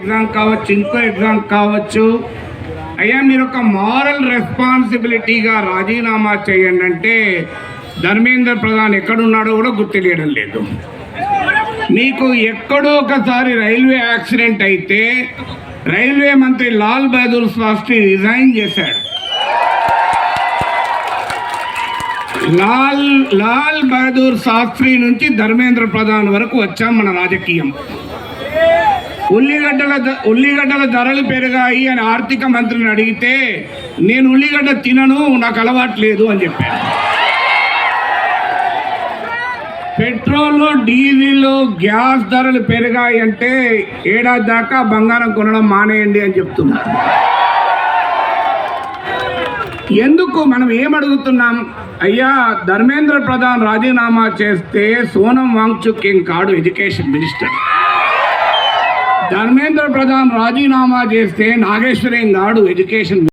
Exam కావచ్చు, ఇంకో exam కావచ్చు, అయ్యా మీరు ఒక మారల్ రెస్పాన్సిబిలిటీగా రాజీనామా చేయండి అంటే ధర్మేంద్ర ప్రధాన్ ఎక్కడున్నాడో కూడా గుర్తులేయడం లేదు. మీకు ఎక్కడో ఒకసారి రైల్వే యాక్సిడెంట్ అయితే రైల్వే మంత్రి లాల్ బహదూర్ శాస్త్రి రిజైన్ చేశాడు. లాల్ బహదూర్ శాస్త్రి నుంచి ధర్మేంద్ర ప్రధాన్ వరకు వచ్చాం మన రాజకీయం. ఉల్లిగడ్డల ధరలు పెరిగాయి అని ఆర్థిక మంత్రిని అడిగితే నేను ఉల్లిగడ్డ తినను, నాకు అలవాట్లేదు అని చెప్పాను. పెట్రోల్, డీజిల్, గ్యాస్ ధరలు పెరిగాయి అంటే ఏడాది దాకా బంగారం కొనడం మానేయండి అని చెప్తున్నారు. ఎందుకు మనం ఏమడుగుతున్నాం? అయ్యా ధర్మేంద్ర ప్రధాన్ రాజీనామా చేస్తే సోనం వాంగ్చుక్ ఏం కాడు ఎడ్యుకేషన్ మినిస్టర్. ధర్మేంద్ర ప్రధాన్ రాజీనామా చేస్తే నాగేశ్వర్ ఏం కాడు ఎడ్యుకేషన్